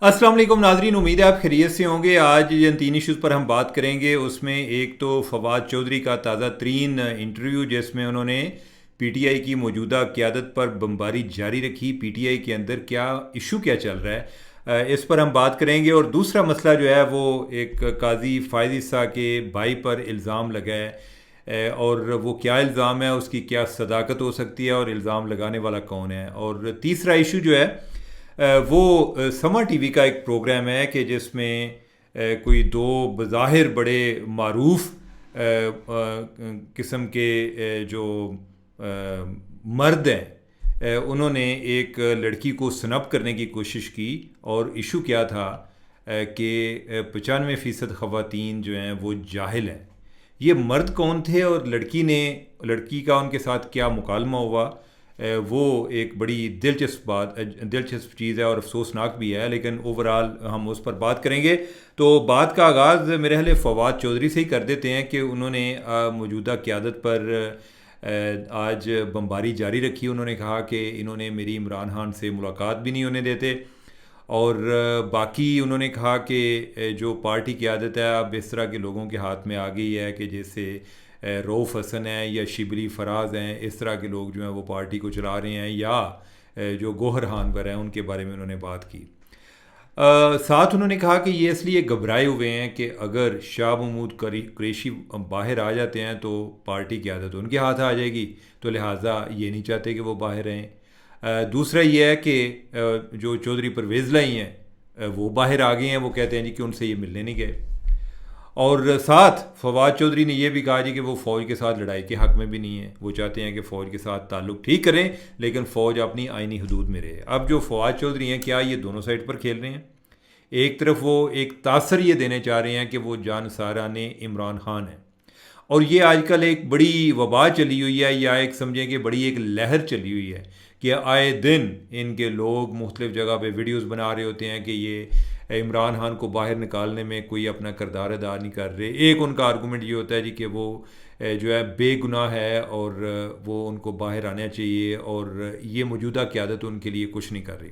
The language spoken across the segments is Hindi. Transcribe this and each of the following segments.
अस्सलाम वालेकुम नाजरीन, उम्मीद है आप खैरियत से होंगे। आज जिन तीन इश्यूज़ पर हम बात करेंगे उसमें एक तो फवाद चौधरी का ताज़ा तरीन इंटरव्यू जिसमें उन्होंने पीटीआई की मौजूदा क़यादत पर बमबारी जारी रखी। पीटीआई के अंदर क्या इशू क्या चल रहा है, इस पर हम बात करेंगे। और दूसरा मसला जो है वो एक काजी फायद ईसा के भाई पर इल्ज़ाम लगा है, और वो क्या इल्ज़ाम है, उसकी क्या सदाकत हो सकती है और इल्ज़ाम लगाने वाला कौन है। और तीसरा इशू जो है वो समर टीवी का एक प्रोग्राम है कि जिसमें कोई दो बज़ाहिर बड़े मारूफ किस्म के जो मर्द हैं, उन्होंने एक लड़की को स्नब करने की कोशिश की। और इशू क्या था कि 95% ख़वातीन जो हैं वो जाहिल हैं। ये मर्द कौन थे और लड़की का उनके साथ क्या मुकालमा हुआ, वो एक बड़ी दिलचस्प चीज़ है और अफसोसनाक भी है, लेकिन ओवरऑल हम उस पर बात करेंगे। तो बात का आगाज़ मेरे ख्याल फवाद चौधरी से ही कर देते हैं कि उन्होंने मौजूदा क़यादत पर आज बमबारी जारी रखी। उन्होंने कहा कि इन्होंने मेरी इमरान खान से मुलाकात भी नहीं होने देते। और बाकी उन्होंने कहा कि जो पार्टी की आदत है अब इस तरह के लोगों के हाथ में आ गई है कि जैसे रऊफ़ हसन है या शिबली फराज हैं, इस तरह के लोग जो हैं वो पार्टी को चला रहे हैं, या जो गौहर हानवर हैं उनके बारे में उन्होंने बात की। साथ उन्होंने कहा कि ये इसलिए घबराए हुए हैं कि अगर शाह महमूद कुरैशी बाहर आ जाते हैं तो पार्टी की आदत उनके हाथ आ जाएगी, तो लिहाजा ये नहीं चाहते कि वो बाहर रहें। दूसरा ये है कि जो चौधरी परवेज़ लाई हैं वो बाहर आ गए हैं। वो कहते हैं जी कि उनसे ये मिलने नहीं गए। और साथ फवाद चौधरी ने यह भी कहा जी कि वो फ़ौज के साथ लड़ाई के हक़ में भी नहीं है। वो चाहते हैं कि फ़ौज के साथ ताल्लुक़ ठीक करें, लेकिन फ़ौज अपनी आइनी हदूद में रहे। अब जो फवाद चौधरी हैं, क्या ये दोनों साइड पर खेल रहे हैं? एक तरफ वो एक तासर ये देने चाह रहे हैं कि वो जानसारान इमरान खान है, और ये आजकल एक बड़ी वबा चली हुई है, या एक समझें कि बड़ी एक लहर चली हुई है कि आए दिन इनके लोग मुख्तलिफ़ जगह पे वीडियोस बना रहे होते हैं कि ये इमरान खान को बाहर निकालने में कोई अपना किरदार अदा नहीं कर रहे। एक उनका आर्गूमेंट ये होता है जी कि वो जो है बेगुनाह है और वो उनको बाहर आना चाहिए, और ये मौजूदा क़यादत उनके लिए कुछ नहीं कर रही।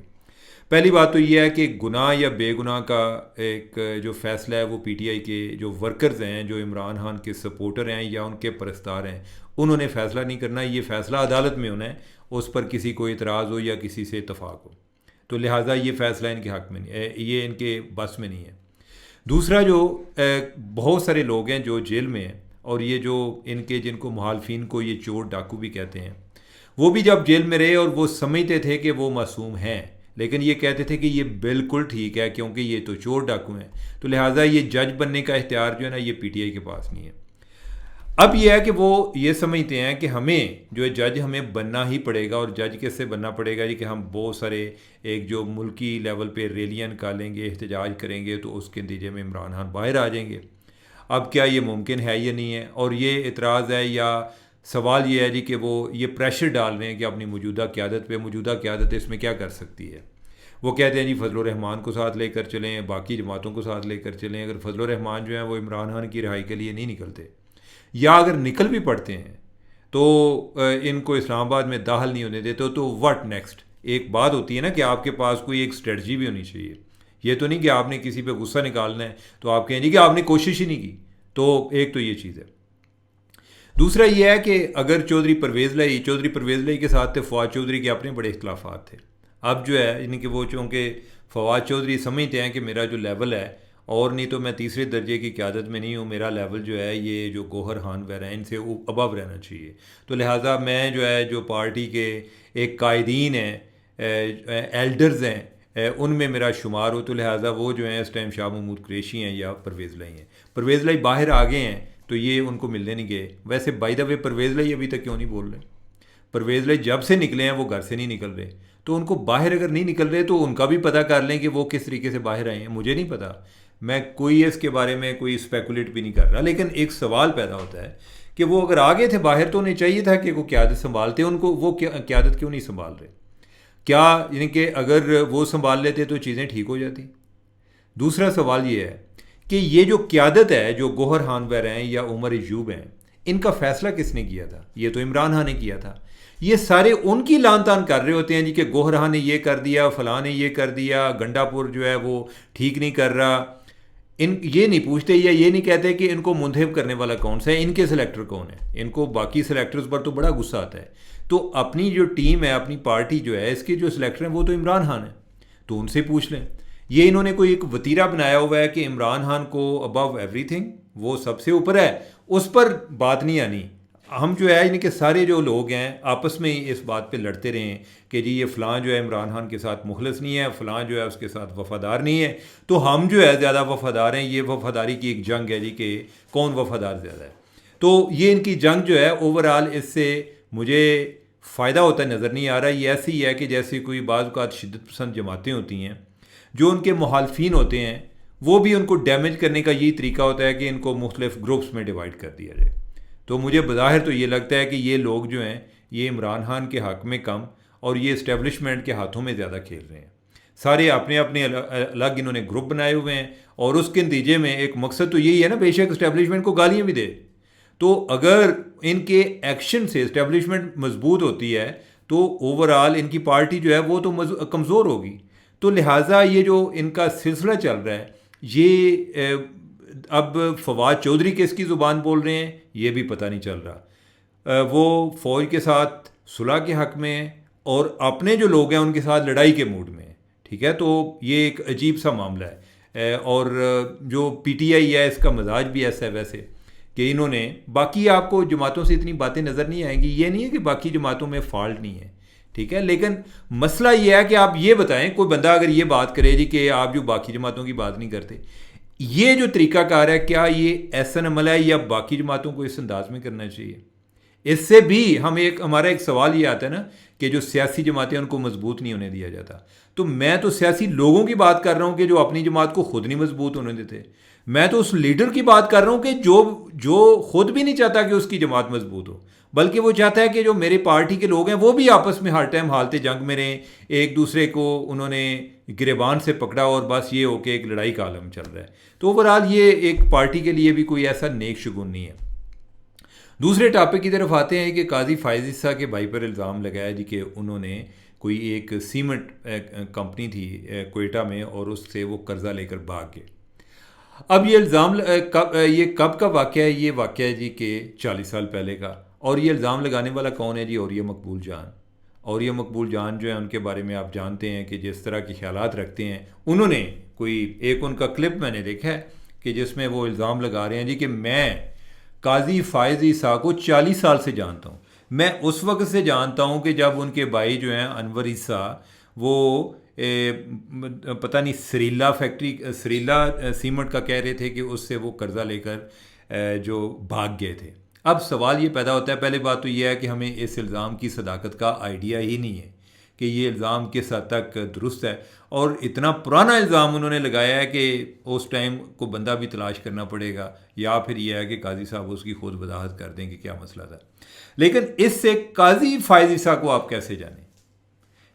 पहली बात तो ये है कि गुनाह या बेगुनाह का एक जो फ़ैसला है वो पीटीआई के जो वर्कर्स हैं, जो इमरान खान के सपोर्टर हैं या उनके परस्तार हैं, उन्होंने फ़ैसला नहीं करना। ये फ़ैसला अदालत में होना है, उस पर किसी को इतराज़ हो या किसी से इतफ़ाक़ हो, तो लिहाजा ये फ़ैसला इनके हक़ में नहीं, ये इनके बस में नहीं है। दूसरा, जो बहुत सारे लोग हैं जो जेल में हैं, और ये जो इनके जिनको मुखालफिन को ये चोर डाकू भी कहते हैं, वो भी जब जेल में रहे और वो समझते थे कि वो मासूम हैं, लेकिन ये कहते थे कि ये बिल्कुल ठीक है क्योंकि ये तो चोर डाकू हैं, तो लिहाजा ये जज बनने का इख्तियार जो है ना ये पीटीआई के पास नहीं है। अब यह है कि वो ये समझते हैं कि हमें जो है जज हमें बनना ही पड़ेगा। और जज कैसे बनना पड़ेगा जी कि हम बहुत सारे एक जो मुल्की लेवल पे रैलियां निकालेंगे, एहतजाज करेंगे, तो उसके नतीजे में इमरान खान बाहर आ जाएंगे। अब क्या ये मुमकिन है या नहीं है? और ये इतराज़ है या सवाल ये है जी कि वो ये प्रेशर डाल रहे हैं कि अपनी मौजूदा क़यादत इसमें क्या कर सकती है। वो कहते हैं जी फजल रहमान को साथ लेकर चलें, बाकी जमातों को साथ लेकर चलें। अगर फजल रहमान जो हैं वो इमरान खान की रिहाई के लिए नहीं निकलते, या अगर निकल भी पड़ते हैं तो इनको इस्लामाबाद में दाखिल नहीं होने देते, तो व्हाट नेक्स्ट? एक बात होती है ना कि आपके पास कोई एक स्ट्रेटजी भी होनी चाहिए। ये तो नहीं कि आपने किसी पे गुस्सा निकालना है तो आप कहें जी कि आपने कोशिश ही नहीं की। तो एक तो ये चीज़ है। दूसरा ये है कि अगर चौधरी परवेज़ लाई के साथ थे फवाद चौधरी के अपने बड़े इख्तलाफात थे। अब जो है इनके वो, चूँकि फवाद चौधरी समझते हैं कि मेरा जो लेवल है, और नहीं तो मैं तीसरे दर्जे की क़यादत में नहीं हूँ, मेरा लेवल जो है ये जो गौहर हानवर हैं इनसे अबव रहना चाहिए, तो लिहाजा मैं जो है जो पार्टी के एक कायदीन हैं, एल्डर्स हैं, उनमें मेरा शुमार हो, तो लिहाजा वो जो हैं इस टाइम शाह महमूद कुरैशी हैं या परवेज़ लाई हैं। परवेज़ लाई बाहर आ गए हैं तो ये उनको मिलने नहीं गए। वैसे बाय द वे परवेज़ लाई अभी तक क्यों नहीं बोल रहे? परवेज़ लाई जब से निकले हैं वो घर से नहीं निकल रहे, तो उनको बाहर अगर नहीं निकल रहे तो उनका भी पता कर लें कि वो किस तरीके से बाहर आए हैं। मुझे नहीं पता, मैं कोई इसके बारे में कोई स्पेकुलेट भी नहीं कर रहा, लेकिन एक सवाल पैदा होता है कि वो अगर आ गए थे बाहर तो उन्हें चाहिए था कि वो क़यादत संभालते, उनको वो क़यादत क्यों नहीं संभाल रहे? क्या यानी कि अगर वो संभाल लेते तो चीज़ें ठीक हो जाती? दूसरा सवाल ये है कि ये जो क़यादत है, जो गौहर हानवर हैं या उमर अयूब हैं, इनका फ़ैसला किसने किया था? ये तो इमरान खान ने किया था। ये सारे उनकी लान तान कर रहे होते हैं जी कि गोहरा ने ये कर दिया, फलां ने ये कर दिया, गंडापुर जो है वो ठीक नहीं कर रहा। इन ये नहीं पूछते या ये नहीं कहते कि इनको मुंतखब करने वाला कौन सा है, इनके सेलेक्टर कौन है। इनको बाकी सेलेक्टर्स पर तो बड़ा गुस्सा आता है। तो अपनी जो टीम है, अपनी पार्टी जो है, इसके जो सिलेक्टर हैं वो तो इमरान खान है, तो उनसे पूछ लें। ये इन्होंने कोई एक वतीरा बनाया हुआ है कि इमरान खान को अबव एवरीथिंग, वो सबसे ऊपर है, उस पर बात नहीं आनी। हम जो है इनके सारे जो लोग हैं आपस में ही इस बात पे लड़ते रहे हैं कि जी ये फ़लाँ जो है इमरान खान के साथ मुखलस नहीं है, फ़लाँ जो है उसके साथ वफ़ादार नहीं है, तो हम जो है ज़्यादा वफ़ादार हैं। ये वफ़ादारी की एक जंग है जी कि कौन वफ़ादार ज़्यादा है। तो ये इनकी जंग जो है ओवरऑल, इससे मुझे फ़ायदा होता नज़र नहीं आ रहा। ये ऐसी ही है कि जैसे कोई बाज़ औक़ात शिद्दत पसंद जमातें होती हैं, जो उनके मुखालफिन होते हैं वो भी उनको डैमेज करने का यही तरीका होता है कि इनको मुख्तलिफ ग्रुप्स में डिवाइड कर दिया जाए। तो मुझे बज़ाहिर तो ये लगता है कि ये लोग जो हैं ये इमरान खान के हक़ में कम और ये इस्टेब्लिशमेंट के हाथों में ज़्यादा खेल रहे हैं। सारे अपने अपने अलग इन्होंने ग्रुप बनाए हुए हैं और उसके नतीजे में एक मकसद तो यही है ना, बेशक इस्टेब्लिशमेंट को गालियाँ भी दे, तो अगर इनके एक्शन से इस्टेब्लिशमेंट मजबूत होती है तो ओवरऑल इनकी पार्टी जो है वो तो कमज़ोर होगी। तो लिहाजा ये जो इनका सिलसिला चल रहा है, ये अब फवाद चौधरी किसकी ज़ुबान बोल रहे हैं ये भी पता नहीं चल रहा। वो फ़ौज के साथ सुलह के हक़ में और अपने जो लोग हैं उनके साथ लड़ाई के मूड में, ठीक है। तो ये एक अजीब सा मामला है। और जो PTI है इसका मजाज भी ऐसा है वैसे कि इन्होंने, बाकी आपको जमातों से इतनी बातें नज़र नहीं आएंगी, ये नहीं है कि बाकी जमातों में फ़ॉल्ट नहीं है, ठीक है, लेकिन मसला ये है कि आप ये बताएं, कोई बंदा अगर ये बात करे जी कि आप जो बाकी जमातों की बात नहीं करते, ये जो तरीक़ाकार है क्या ये ऐसा अमल है या बाकी जमातों को इस अंदाज में करना चाहिए। इससे भी हमारा एक सवाल ये आता है ना कि जो सियासी जमातें उनको मजबूत नहीं होने दिया जाता। तो मैं तो सियासी लोगों की बात कर रहा हूँ कि जो अपनी जमात को खुद नहीं मजबूत होने देते। मैं तो उस लीडर की बात कर रहा हूँ कि जो खुद भी नहीं चाहता कि उसकी जमात मजबूत हो, बल्कि वो चाहता है कि जो मेरे पार्टी के लोग हैं वो भी आपस में हर टाइम हालते जंग में रहें, एक दूसरे को उन्होंने गिरेबान से पकड़ा और बस ये हो कि एक लड़ाई का आलम चल रहा है। तो ओवरऑल ये एक पार्टी के लिए भी कोई ऐसा नेक शगुन नहीं है। दूसरे टॉपिक की तरफ आते हैं कि काजी फायज़ ईसा के भाई पर इल्ज़ाम लगाया जी कि उन्होंने कोई एक सीमेंट कंपनी थी कोयटा में और उससे वो कर्ज़ा लेकर भाग गए। अब ये इल्ज़ाम कब का वाक़या है? ये वाक़या है जी कि 40 साल पहले का। और ये इल्ज़ाम लगाने वाला कौन है जी? औरिया मकबूल जान। औरिया मकबूल जान जो है उनके बारे में आप जानते हैं कि जिस तरह के ख्यालात रखते हैं। उन्होंने कोई एक उनका क्लिप मैंने देखा है कि जिसमें वो इल्ज़ाम लगा रहे हैं जी कि मैं काजी फायज़ ईसा को 40 साल से जानता हूँ। मैं उस वक्त से जानता हूँ कि जब उनके भाई जो हैं अनवर ईसा वो पता नहीं सरीला सीमेंट का कह रहे थे कि उससे वो कर्ज़ा लेकर जो भाग गए थे। अब सवाल ये पैदा होता है, पहले बात तो ये है कि हमें इस इल्ज़ाम की सदाकत का आइडिया ही नहीं है कि ये इल्ज़ाम किस हद तक दुरुस्त है। और इतना पुराना इल्ज़ाम उन्होंने लगाया है कि उस टाइम को बंदा भी तलाश करना पड़ेगा, या फिर यह है कि काजी साहब उसकी खुद वजाहत कर दें कि क्या मसला था। लेकिन इससे काजी फायज़ ईसा को आप कैसे जानें?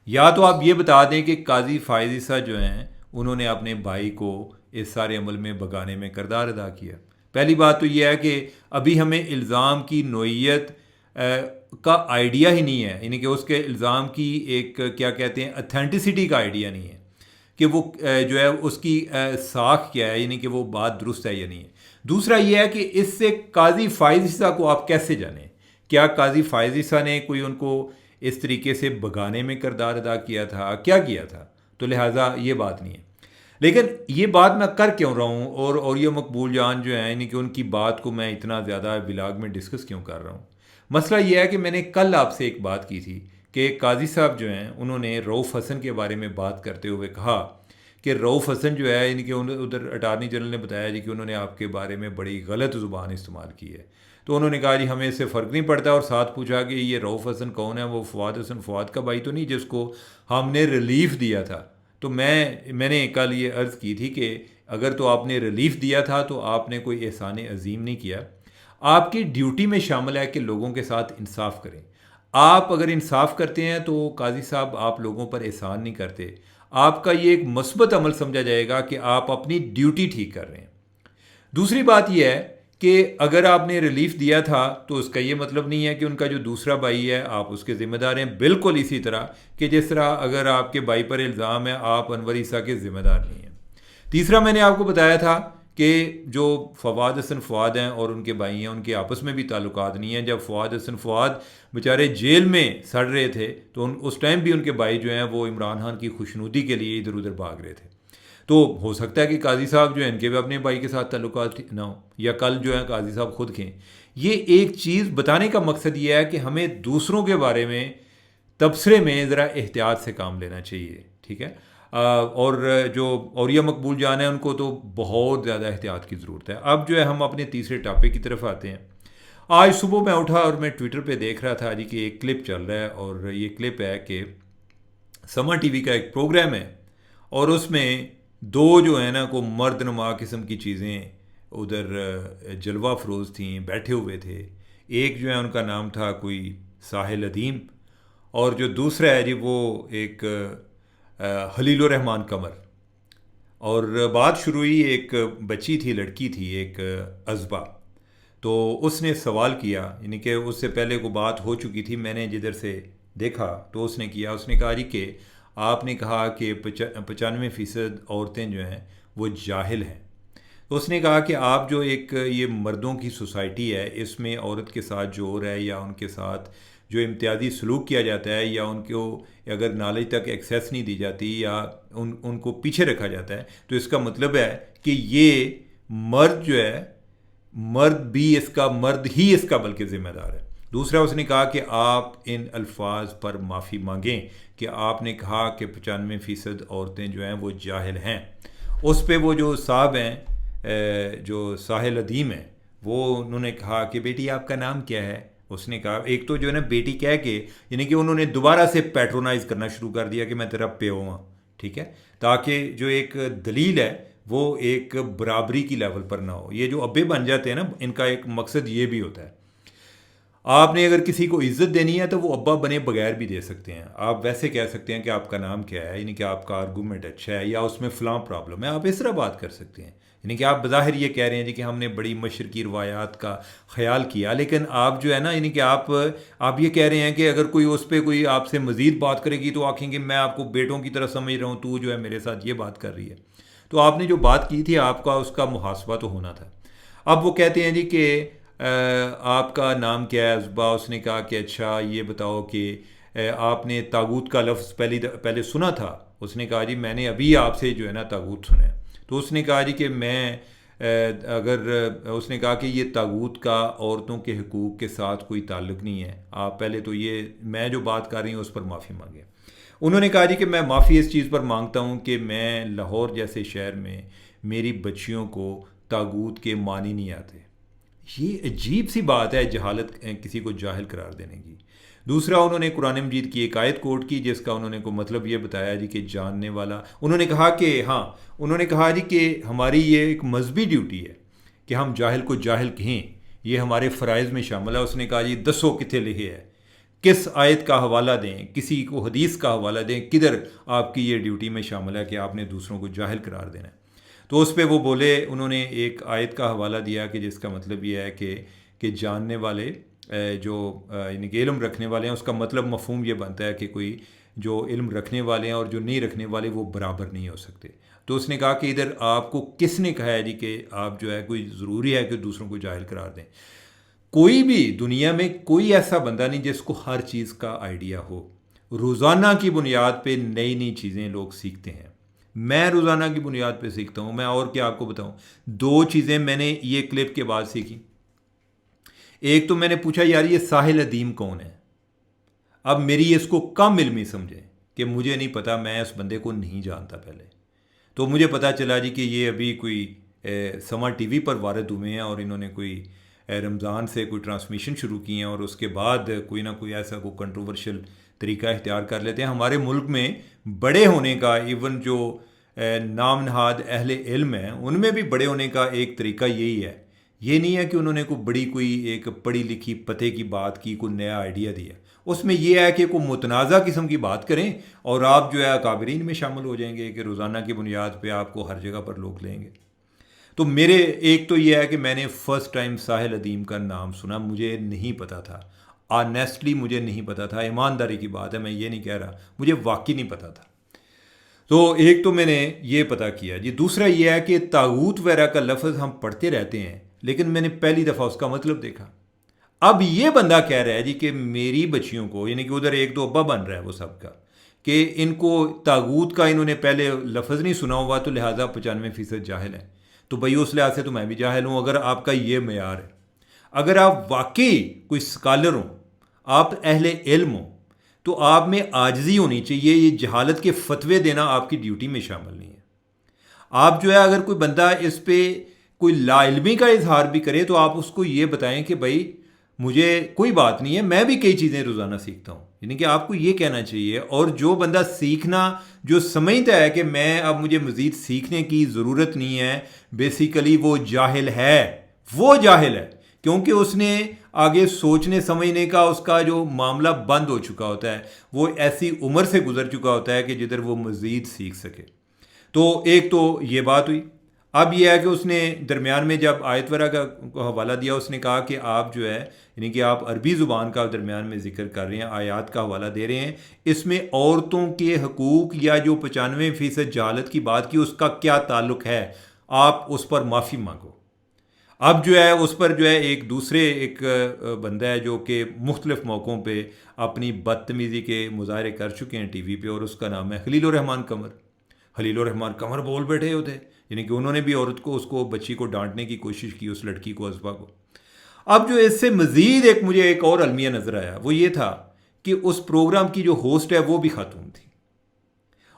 या तो आप ये बता दें कि काजी फायज़ ईसा जो हैं उन्होंने अपने भाई को इस सारे अमल में भगाने में किरदार अदा किया। पहली बात तो यह है कि अभी हमें इल्ज़ाम की नोइयत का आइडिया ही नहीं है, यानी कि उसके इल्ज़ाम की एक क्या कहते हैं अथेंटिसिटी का आइडिया नहीं है कि वो जो है उसकी साख क्या है, यानी कि वो बात दुरुस्त है या नहीं है। दूसरा यह है कि इससे काजी फायज़ ईसा को आप कैसे जानें? क्या काजी फायज़ ईसा ने कोई उनको इस तरीके से भगाने में किरदार अदा किया था, क्या किया था? तो लिहाजा ये बात नहीं है। लेकिन ये बात मैं कर क्यों रहा हूँ और ये मकबूल जान जो है यानी कि उनकी बात को मैं इतना ज़्यादा बिलाग में डिस्कस क्यों कर रहा हूँ? मसला ये है कि मैंने कल आपसे एक बात की थी कि काजी साहब जो हैं उन्होंने रऊफ़ हसन के बारे में बात करते हुए कहा कि रऊफ़ हसन जो है यानी कि उधर अटार्नी जनरल ने बताया जी कि उन्होंने आपके बारे में बड़ी गलत ज़ुबान इस्तेमाल की है। तो उन्होंने कहा जी हमें इससे फ़र्क नहीं पड़ता, और साथ पूछा कि ये रऊफ़ हसन कौन है? वो फवाद हसन फवाद का भाई तो नहीं जिसको हमने रिलीफ़ दिया था? तो मैंने कल ये अर्ज़ की थी कि अगर तो आपने रिलीफ़ दिया था तो आपने कोई एहसान अजीम नहीं किया। आपकी ड्यूटी में शामिल है कि लोगों के साथ इंसाफ करें। आप अगर इंसाफ करते हैं तो काजी साहब आप लोगों पर एहसान नहीं करते, आपका ये एक मस्बत अमल समझा जाएगा कि आप अपनी ड्यूटी ठीक कर रहे हैं। दूसरी बात यह है कि अगर आपने रिलीफ दिया था तो उसका ये मतलब नहीं है कि उनका जो दूसरा भाई है आप उसके ज़िम्मेदार हैं। बिल्कुल इसी तरह कि जिस तरह अगर आपके भाई पर इल्ज़ाम है आप अनवर ईसा के ज़िम्मेदार नहीं हैं। तीसरा मैंने आपको बताया था कि जो फवाद हसन फवाद हैं और उनके भाई हैं उनके आपस में भी ताल्लुकात नहीं हैं। जब फवाद हसन फवाद बेचारे जेल में सड़ रहे थे तो उस टाइम भी उनके भाई जो हैं वो इमरान खान की खुशनुदी के लिए इधर उधर भाग रहे थे। तो हो सकता है कि काजी साहब जो हैं इनके भी अपने भाई के साथ ताल्लुकात ना हो, या कल जो है काजी साहब खुद खें। ये एक चीज़ बताने का मकसद ये है कि हमें दूसरों के बारे में तबसरे में ज़रा एहतियात से काम लेना चाहिए, ठीक है। और जो औरिया मकबूल जान है उनको तो बहुत ज़्यादा एहतियात की ज़रूरत है। अब जो है हम अपने तीसरे टॉपिक की तरफ आते हैं। आज सुबह मैं उठा और मैं ट्विटर पे देख रहा था जी कि एक क्लिप चल रहा है, और ये क्लिप है कि समा टीवी का एक प्रोग्राम है और उसमें दो जो है ना को मर्दनुमा किस्म की चीज़ें उधर जलवा फरोज थी, बैठे हुए थे। एक जो है उनका नाम था कोई साहिल अदीम, और जो दूसरा है जी वो एक हलीलुर रहमान कमर। और बात शुरू हुई, एक बच्ची थी, लड़की थी एक, अज़बा। तो उसने सवाल किया, यानी कि उससे पहले को बात हो चुकी थी, मैंने जिधर से देखा तो उसने किया, उसने कहा जी कि आपने कहा कि 95% औरतें जो हैं वो जाहिल हैं। तो उसने कहा कि आप जो एक ये मर्दों की सोसाइटी है इसमें औरत के साथ जो हो रहा है या उनके साथ जो इम्तियाजी सलूक किया जाता है या उनको अगर नॉलेज तक एक्सेस नहीं दी जाती या उनको पीछे रखा जाता है, तो इसका मतलब है कि ये मर्द जो है, मर्द ही इसका बल्कि ज़िम्मेदार है। दूसरा उसने कहा कि आप इन अल्फाज पर माफ़ी मांगें कि आपने कहा कि 95% औरतें जो हैं वो जाहिल हैं। उस पे वो जो साहब हैं जो साहिल अदीम हैं, वो उन्होंने कहा कि बेटी आपका नाम क्या है। उसने कहा, एक तो जो है ना बेटी कह के, यानी कि उन्होंने दोबारा से पैट्रोनाइज करना शुरू कर दिया कि मैं तेरा प्यो हूँ, ठीक है, ताकि जो एक दलील है वो एक बराबरी की लेवल पर ना हो। ये जो अब्बे बन जाते हैं ना, इनका एक मकसद ये भी होता है, आपने अगर किसी को इज्जत देनी है तो वो अब्बा बने बगैर भी दे सकते हैं। आप वैसे कह सकते हैं कि आपका नाम क्या है, यानी कि आपका आर्गूमेंट अच्छा है या उसमें फ़लाँ प्रॉब्लम है, आप इस तरह बात कर सकते हैं। यानी कि आप बज़ाहिर ये कह रहे हैं जी कि हमने बड़ी मशरकी रवायात का ख्याल किया, लेकिन आप जो है ना, यानी कि आप ये कह रहे हैं कि अगर कोई उस पर कोई आपसे मज़ीद बात करेगी तो आखेंगे मैं आपको बेटों की तरह समझ रहा हूँ, तू जो है मेरे साथ ये बात कर रही है। तो आपने जो बात की थी आपका उसका मुहासबा तो होना था। अब वो कहते हैं जी कि आपका नाम क्या है अज़बा। उसने कहा कि अच्छा ये बताओ कि आपने तागूत का लफ्ज़ पहले सुना था। उसने कहा जी मैंने अभी आपसे जो है ना तागूत सुना है। तो उसने कहा जी कि मैं अगर उसने कहा कि ये तागूत का औरतों के हकूक़ के साथ कोई ताल्लुक़ नहीं है, आप पहले तो ये मैं जो बात कर रही हूँ उस पर माफ़ी मांगे। उन्होंने कहा जी कि मैं माफ़ी इस चीज़ पर मांगता हूँ कि मैं लाहौर जैसे शहर में मेरी बच्चियों को तागूत के मानी नहीं आते। ये अजीब सी बात है, जहालत किसी को जाहिल करार देने की। दूसरा, उन्होंने कुरान मजीद की एक आयत कोट की जिसका उन्होंने को मतलब ये बताया जी कि जानने वाला, उन्होंने कहा कि हाँ, उन्होंने कहा जी कि हमारी ये एक मजहबी ड्यूटी है कि हम जाहिल को जाहिल कहें, ये हमारे फ़राइज़ में शामिल है। उसने कहा जी दसो किथे लिखे है, किस आयत का हवाला दें, किसी को हदीस का हवाला दें, किधर आपकी ये ड्यूटी में शामिल है कि आपने दूसरों को जाहिल करार देना है। तो उस पर वो बोले, उन्होंने एक आयत का हवाला दिया कि जिसका मतलब ये है कि जानने वाले जो यानी कि इल्म रखने वाले हैं, उसका मतलब मफहूम ये बनता है कि कोई जो इल्म रखने वाले हैं और जो नहीं रखने वाले वो बराबर नहीं हो सकते। तो उसने कहा कि इधर आपको किसने कहा है जी कि आप जो है कोई ज़रूरी है कि दूसरों को जाहिल करार दें। कोई भी दुनिया में कोई ऐसा बंदा नहीं जिसको हर चीज़ का आइडिया हो। रोज़ाना की बुनियाद पे नई नई चीज़ें लोग सीखते हैं। मैं रोज़ाना की बुनियाद पे सीखता हूँ। मैं और क्या आपको बताऊँ, दो चीज़ें मैंने ये क्लिप के बाद सीखी। एक तो मैंने पूछा यार ये साहिल अदीम कौन है। अब मेरी इसको कम इल्मी समझें कि मुझे नहीं पता, मैं इस बंदे को नहीं जानता पहले। तो मुझे पता चला जी कि ये अभी कोई समा टीवी पर वारद हुए हैं और इन्होंने कोई रमज़ान से कोई ट्रांसमिशन शुरू की हैं और उसके बाद कोई ना कोई ऐसा कोई कंट्रोवर्शियल तरीका इख्तियार कर लेते हैं। हमारे मुल्क में बड़े होने का, इवन जो नाम नहाद अहले इल्म हैं उनमें भी बड़े होने का एक तरीका यही है। ये नहीं है कि उन्होंने कोई एक पढ़ी लिखी पते की बात की, कोई नया आइडिया दिया। उसमें यह है कि कोई मुतनाज़ा किस्म की बात करें और आप जो है अकाबरीन में शामिल हो जाएंगे कि रोज़ाना की बुनियाद पे आपको हर जगह पर लोग लेंगे। तो मेरे एक तो ये है कि मैंने फ़र्स्ट टाइम साहिल अदीम का नाम सुना, मुझे नहीं पता था, ऑनेस्टली मुझे नहीं पता था, ईमानदारी की बात है, मैं ये नहीं कह रहा, मुझे वाकई नहीं पता था। तो एक तो मैंने ये पता किया जी। दूसरा ये है कि तागूत वगैरह का लफ्ज़ हम पढ़ते रहते हैं, लेकिन मैंने पहली दफ़ा उसका मतलब देखा। अब ये बंदा कह रहा है जी कि मेरी बच्चियों को, यानी कि उधर एक दो अब्बा बन रहा है वो सबका, कि इनको तागूत का इन्होंने पहले लफ्ज़ नहीं सुना हुआ, तो लिहाजा 95% जाहिल है। तो भाई उस लिहाज से तो मैं भी जाहिल हूँ, अगर आपका ये मेयार है। अगर आप वाकई कोई स्कॉलर हो, आप अहले इल्म हो, तो आप में आजिज़ी होनी चाहिए। ये जहालत के फतवे देना आपकी ड्यूटी में शामिल नहीं है। आप जो है, अगर कोई बंदा इस पे कोई लाइल्मी का इजहार भी करे, तो आप उसको ये बताएं कि भाई मुझे कोई बात नहीं है, मैं भी कई चीज़ें रोज़ाना सीखता हूँ, यानी कि आपको ये कहना चाहिए। और जो बंदा सीखना, जो समझता है कि मैं अब मुझे मज़ीद सीखने की ज़रूरत नहीं है, बेसिकली वो जाहिल है। वो जाहिल है क्योंकि उसने आगे सोचने समझने का उसका जो मामला बंद हो चुका होता है, वो ऐसी उम्र से गुजर चुका होता है कि जिधर वो मज़ीद सीख सके। तो एक तो ये बात हुई। अब यह है कि उसने दरमियान में जब आयत वगैरह का को हवाला दिया, उसने कहा कि आप जो है, यानी कि आप अरबी ज़ुबान का दरमियान में ज़िक्र कर रहे हैं, आयात का हवाला दे रहे हैं, इसमें औरतों के हकूक़ या जो 95% जहालत की बात की, उसका क्या ताल्लुक़ है, आप उस पर माफ़ी मांगो। अब जो है उस पर जो है एक दूसरे एक बंदा है जो कि मुख्तलिफ़ मौक़ों पे अपनी बदतमीज़ी के मुजाहरे कर चुके हैं टीवी पे, और उसका नाम है खलील रहमान कमर। खलील रहमान कमर बोल बैठे होते, यानी कि उन्होंने भी औरत को, उसको बच्ची को डांटने की कोशिश की, उस लड़की को, अज़बा को। अब जो इससे मज़ीद एक मुझे एक और अलमिया नज़र आया, वो ये था कि उस प्रोग्राम की जो होस्ट है वो भी खातून थी,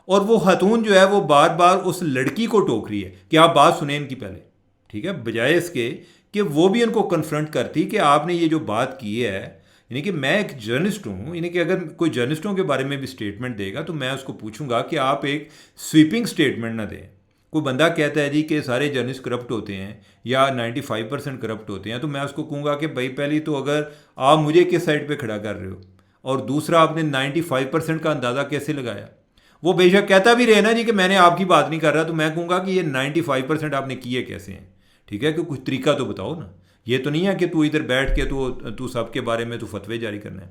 और वो खातून जो है वो बार बार उस लड़की को टोक रही है कि आप बात सुने इनकी पहले, ठीक है, बजाय इसके कि वो भी उनको कन्फ्रंट करती कि आपने ये जो बात की है। यानी कि मैं एक जर्नलिस्ट हूँ, यानी कि अगर कोई जर्नलिस्टों के बारे में भी स्टेटमेंट देगा तो मैं उसको पूछूंगा कि आप एक स्वीपिंग स्टेटमेंट ना दें। कोई बंदा कहता है जी कि सारे जर्नलिस्ट करप्ट होते हैं या 95% करप्ट होते हैं, तो मैं उसको कहूँगा कि भाई पहली तो अगर आप मुझे किस साइड पे खड़ा कर रहे हो, और दूसरा आपने 95% का अंदाज़ा कैसे लगाया। वो बेशक कहता भी रहे ना जी कि मैंने आपकी बात नहीं कर रहा, तो मैं कहूँगा कि ये 95% आपने किए कैसे हैं, ठीक है, कि कुछ तरीका तो बताओ ना। ये तो नहीं है कि तू इधर बैठ के तू सबके बारे में तू फतवे जारी करना है।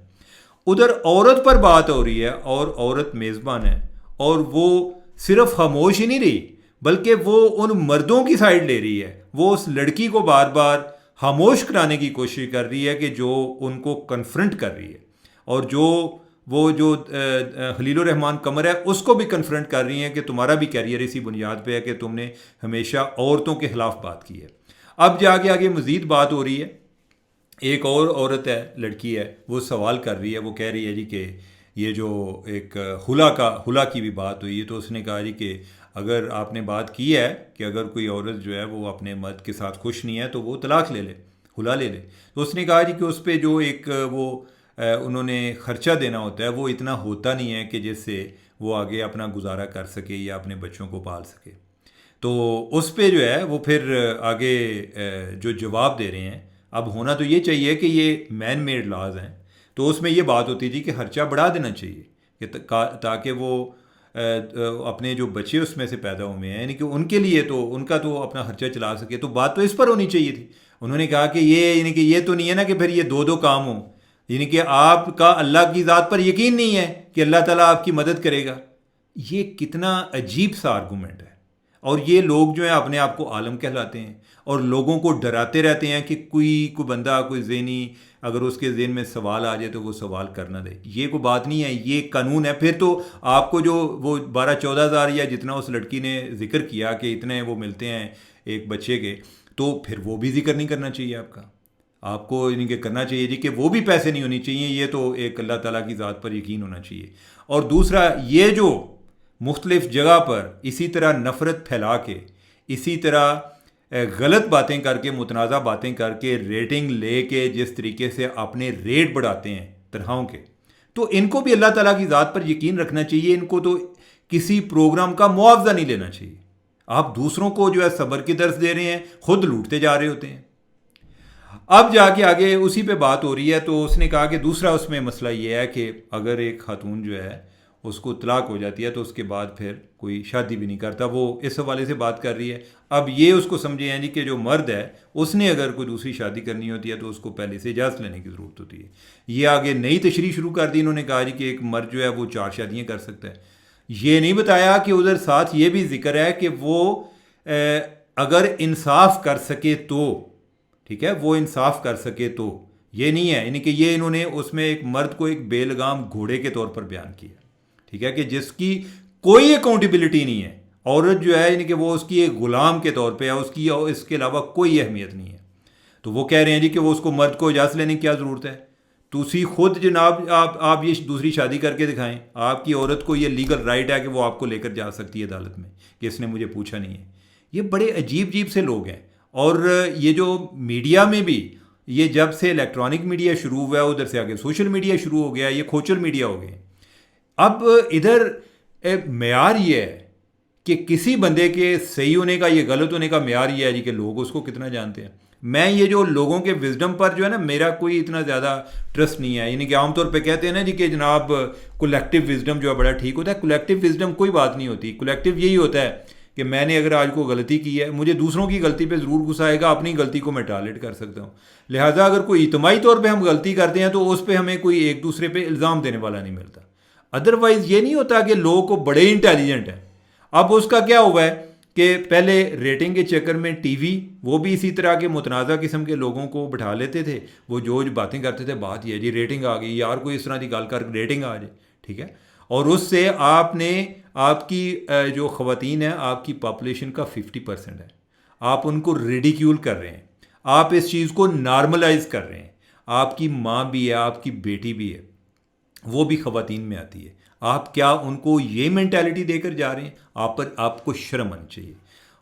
उधर औरत पर बात हो रही है और औरत मेज़बान है, और वो सिर्फ खामोश ही नहीं रही, बल्कि वो उन मर्दों की साइड ले रही है। वो उस लड़की को बार बार खामोश कराने की कोशिश कर रही है कि जो उनको कन्फ्रंट कर रही है, और जो वो जो खलील रहमान कमर है उसको भी कन्फ्रंट कर रही हैं कि तुम्हारा भी कैरियर इसी बुनियाद पे है कि तुमने हमेशा औरतों के खिलाफ बात की है। अब जाके आगे मज़ीद बात हो रही है। एक और औरत है, लड़की है, वो सवाल कर रही है, वो कह रही है जी कि ये जो एक हुला की भी बात हुई है, तो उसने कहा जी कि अगर आपने बात की है कि अगर कोई औरत जो है वो अपने मर्द के साथ खुश नहीं है तो वो तलाक ले ले, हुला ले ले। तो उसने कहा जी कि उस पर जो एक वो उन्होंने ख़र्चा देना होता है, वो इतना होता नहीं है कि जिससे वो आगे अपना गुजारा कर सके या अपने बच्चों को पाल सके। तो उस पे जो है वो फिर आगे जो जवाब दे रहे हैं, अब होना तो ये चाहिए कि ये मैन मेड लॉज हैं, तो उसमें ये बात होती थी कि खर्चा बढ़ा देना चाहिए कि ताकि वो अपने जो बच्चे उसमें से पैदा हुए हैं, यानी कि उनके लिए तो उनका तो अपना खर्चा चला सके, तो बात तो इस पर होनी चाहिए थी। उन्होंने कहा कि ये, यानी कि ये तो नहीं है ना कि फिर ये दो दो काम हो, यानी कि आपका अल्लाह की ज़ात पर यकीन नहीं है कि अल्लाह ताला आपकी मदद करेगा। ये कितना अजीब सा आर्गूमेंट है। और ये लोग जो है अपने आप को आलम कहलाते हैं और लोगों को डराते रहते हैं कि कोई बंदा, कोई ज़हनी, अगर उसके ज़हन में सवाल आ जाए तो वो सवाल करना दे। ये कोई बात नहीं है, ये कानून है। फिर तो आपको जो वो 12-14 हज़ार या जितना उस लड़की ने जिक्र किया कि इतने वो मिलते हैं एक बच्चे के, तो फिर वो भी जिक्र नहीं करना चाहिए आपको यानी कि करना चाहिए जी कि वो भी पैसे नहीं होनी चाहिए। ये तो एक अल्लाह ताला की ज़ात पर यकीन होना चाहिए। और दूसरा, ये जो मुख्तलिफ़ जगह पर इसी तरह नफ़रत फैला के, इसी तरह गलत बातें करके, मुतनाज़ा बातें करके, रेटिंग ले के जिस तरीके से अपने रेट बढ़ाते हैं तनख्वाहों के, तो इनको भी अल्लाह ताला की ज़ात पर यकीन रखना चाहिए। इनको तो किसी प्रोग्राम का मुआवजा नहीं लेना चाहिए। आप दूसरों को जो है सब्र की दर्स दे रहे हैं, खुद लूटते जा रहे होते हैं। अब जाके आगे उसी पे बात हो रही है। तो उसने कहा कि दूसरा उसमें मसला ये है कि अगर एक खातून जो है उसको तलाक हो जाती है तो उसके बाद फिर कोई शादी भी नहीं करता। वो इस हवाले से बात कर रही है। अब ये उसको समझे हैं जी कि जो मर्द है उसने अगर कोई दूसरी शादी करनी होती है तो उसको पहले से इजाज़त लेने की ज़रूरत होती है। ये आगे नई तशरीह शुरू कर दी इन्होंने, कहा जी कि एक मर्द जो है वो 4 शादियाँ कर सकता है। ये नहीं बताया कि उधर साथ ये भी जिक्र है कि वो अगर इंसाफ कर सके तो, ठीक है, वो इंसाफ कर सके तो, ये नहीं है यानी कि ये इन्होंने उसमें एक मर्द को एक बेलगाम घोड़े के तौर पर बयान किया, ठीक है, कि जिसकी कोई अकाउंटेबिलिटी नहीं है। औरत जो है यानी कि वो उसकी एक गुलाम के तौर पे है, उसकी और इसके अलावा कोई अहमियत नहीं है। तो वो कह रहे हैं जी कि वो उसको मर्द को इजाज़त लेने की क्या ज़रूरत है। तुसी खुद जनाब आप ये दूसरी शादी करके दिखाएं। आपकी औरत को ये लीगल राइट है कि वो आपको लेकर जा सकती है अदालत में कि इसने मुझे पूछा नहीं है। ये बड़े अजीब अजीब से लोग हैं। और ये जो मीडिया में भी, ये जब से इलेक्ट्रॉनिक मीडिया शुरू हुआ है, उधर से आगे सोशल मीडिया शुरू हो गया, ये खोचल मीडिया हो गए। अब इधर मेयार ये है कि किसी बंदे के सही होने का, ये गलत होने का मेयार ये है जी कि लोग उसको कितना जानते हैं। मैं ये जो लोगों के विजडम पर जो है ना, मेरा कोई इतना ज़्यादा ट्रस्ट नहीं है। यानी कि आमतौर पे कहते हैं ना जी कि जनाब कलेक्टिव विजडम जो है बड़ा ठीक होता है। कलेक्टिव विजडम कोई बात नहीं होती। कलेक्टिव यही होता है कि मैंने अगर आज को गलती की है, मुझे दूसरों की गलती पे ज़रूर गुस्सा आएगा, अपनी गलती को मैं टॉलरेट कर सकता हूँ। लिहाजा अगर कोई इज्तिमाई तौर पे हम गलती करते हैं तो उस पर हमें कोई एक दूसरे पे इल्ज़ाम देने वाला नहीं मिलता। अदरवाइज़ ये नहीं होता कि लोग को बड़े इंटेलिजेंट हैं। अब उसका क्या हुआ है कि पहले रेटिंग के चक्कर में टीवी, वो भी इसी तरह के मुतनाज़ा किस्म के लोगों को बिठा लेते थे। वो जो बातें करते थे, बात ये जी रेटिंग आ गई, यार कोई इस तरह की गल कर रेटिंग आ जाए, ठीक है। और उससे आपने आपकी जो ख़वातीन है, आपकी पॉपुलेशन का 50% है, आप उनको रिडिक्यूल कर रहे हैं, आप इस चीज़ को नॉर्मलाइज कर रहे हैं। आपकी माँ भी है, आपकी बेटी भी है, वो भी ख़वातीन में आती है। आप क्या उनको ये मेंटालिटी देकर जा रहे हैं? आप पर आपको शर्म आनी चाहिए।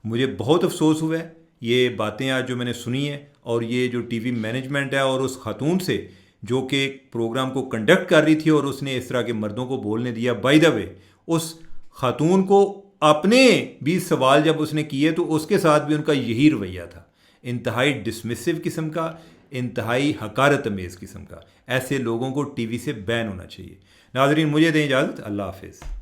मुझे बहुत अफसोस हुआ है ये बातें आज जो मैंने सुनी है, और ये जो टीवी मैनेजमेंट है और उस खातून से जो कि प्रोग्राम को कंडक्ट कर रही थी और उसने इस तरह के मर्दों को बोलने दिया। बाय द वे, उस खातून को अपने भी सवाल जब उसने किए तो उसके साथ भी उनका यही रवैया था, इंतहाई डिसमिसिव किस्म का, इंतहाई हकारत अमेज़ किस्म का। ऐसे लोगों को टीवी से बैन होना चाहिए। नाज़रीन, मुझे दें इजाज़त। अल्लाह हाफ़िज़।